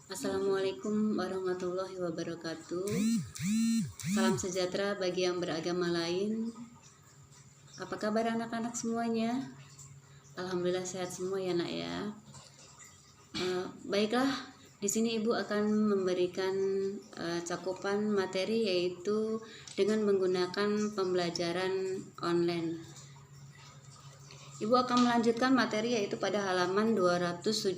Assalamualaikum warahmatullahi wabarakatuh. Salam sejahtera bagi yang beragama lain. Apa kabar anak-anak semuanya? Alhamdulillah sehat semua ya nak ya. Baiklah, di sini ibu akan memberikan cakupan materi yaitu dengan menggunakan pembelajaran online. Ibu akan melanjutkan materi yaitu pada halaman 217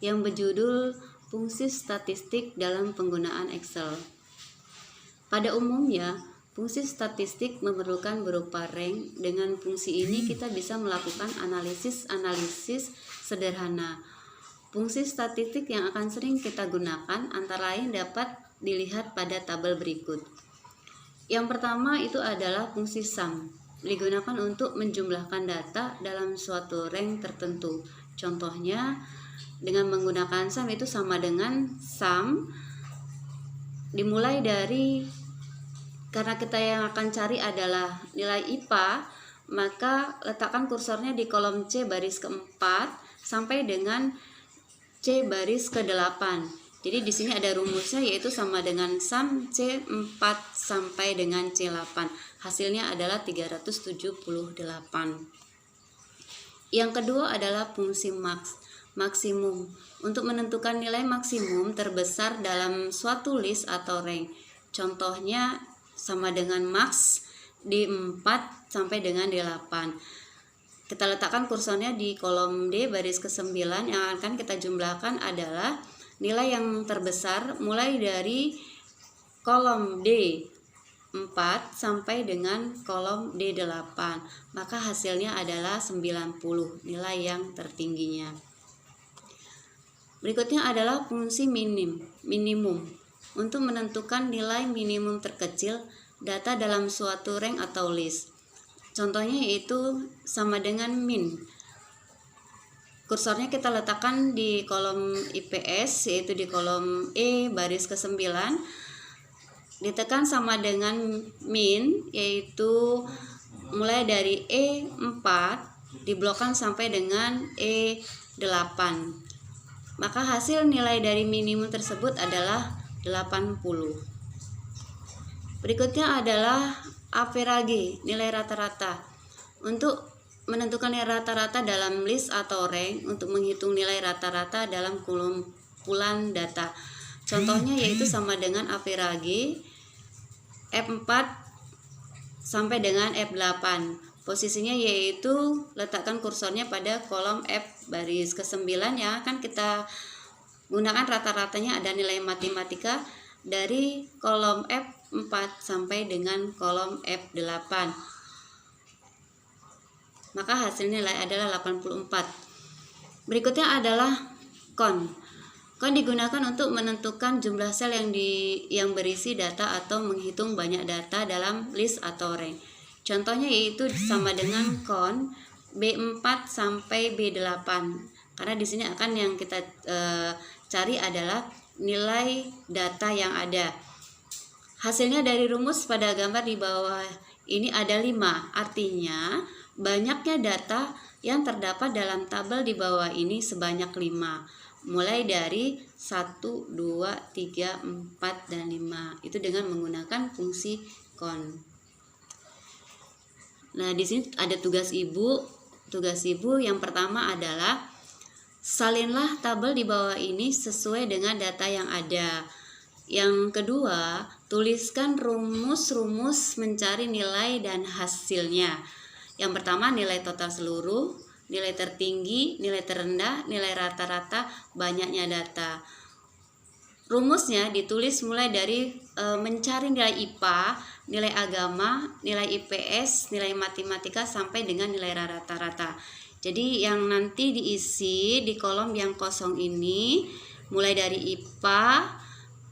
yang berjudul fungsi statistik dalam penggunaan Excel. Pada umumnya, fungsi statistik memerlukan berupa rank. Dengan fungsi ini kita bisa melakukan analisis sederhana. Fungsi statistik yang akan sering kita gunakan antara lain dapat dilihat pada tabel berikut. Yang pertama itu adalah fungsi sum. Digunakan untuk menjumlahkan data dalam suatu rank tertentu. Contohnya, dengan menggunakan sum itu sama dengan sum dimulai dari, karena kita yang akan cari adalah nilai IPA, maka letakkan kursornya di kolom C baris keempat sampai dengan C baris ke-8. Jadi di sini ada rumusnya yaitu sama dengan sum C4 sampai dengan C8. Hasilnya adalah 378. Yang kedua adalah fungsi maksimum. Untuk menentukan nilai maksimum terbesar dalam suatu list atau rank. Contohnya sama dengan max di 4 sampai dengan di 8. Kita letakkan kursornya di kolom D baris ke-9. Yang akan kita jumlahkan adalah nilai yang terbesar mulai dari kolom D4 sampai dengan kolom D8. Maka hasilnya adalah 90, nilai yang tertingginya. Berikutnya adalah fungsi minimum. Untuk menentukan nilai minimum terkecil data dalam suatu rank atau list. Contohnya yaitu sama dengan min. Kursornya kita letakkan di kolom IPS yaitu di kolom E baris ke-9. Ditekan sama dengan min yaitu mulai dari E4 diblokkan sampai dengan E8. Maka hasil nilai dari minimum tersebut adalah 80. Berikutnya adalah average, nilai rata-rata. Untuk menentukan nilai rata-rata dalam list atau rank, untuk menghitung nilai rata-rata dalam kumpulan data. Contohnya yaitu sama dengan average F4 sampai dengan F8. Posisinya yaitu letakkan kursornya pada kolom F baris ke-9 yang akan kita gunakan rata-ratanya ada nilai matematika dari kolom F4 sampai dengan kolom F8. Maka hasil nilai adalah 84. Berikutnya adalah count. Count digunakan untuk menentukan jumlah sel yang berisi data atau menghitung banyak data dalam list atau rank. Contohnya yaitu sama dengan count B4 sampai B8. Karena di sini akan yang kita cari adalah nilai data yang ada. Hasilnya dari rumus pada gambar di bawah ini ada 5. Artinya banyaknya data yang terdapat dalam tabel di bawah ini sebanyak 5. Mulai dari 1, 2, 3, 4, dan 5. Itu dengan menggunakan fungsi count. Nah, di sini ada tugas ibu. Tugas ibu yang pertama adalah salinlah tabel di bawah ini sesuai dengan data yang ada. Yang kedua, tuliskan rumus-rumus mencari nilai dan hasilnya. Yang pertama nilai total seluruh, nilai tertinggi, nilai terendah, nilai rata-rata, banyaknya data. Rumusnya ditulis mulai dari mencari nilai IPA, nilai agama, nilai IPS, nilai matematika sampai dengan nilai rata-rata. Jadi yang nanti diisi di kolom yang kosong ini mulai dari IPA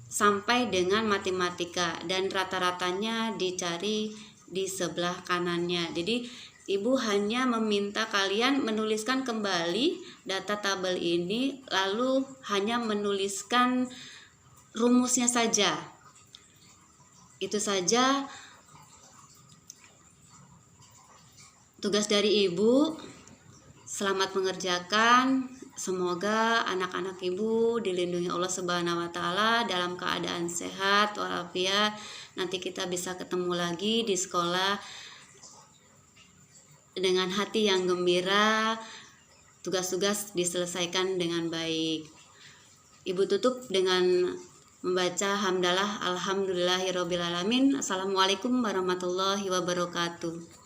sampai dengan matematika dan rata-ratanya dicari di sebelah kanannya. Jadi ibu hanya meminta kalian menuliskan kembali data tabel ini, lalu hanya menuliskan rumusnya saja. Itu saja tugas dari ibu. Selamat mengerjakan. Semoga anak-anak Ibu dilindungi Allah Subhanahu wa taala dalam keadaan sehat walafiat. Nanti kita bisa ketemu lagi di sekolah dengan hati yang gembira, tugas-tugas diselesaikan dengan baik. Ibu tutup dengan membaca hamdalah alhamdulillahirabbil alamin. Assalamualaikum warahmatullahi wabarakatuh.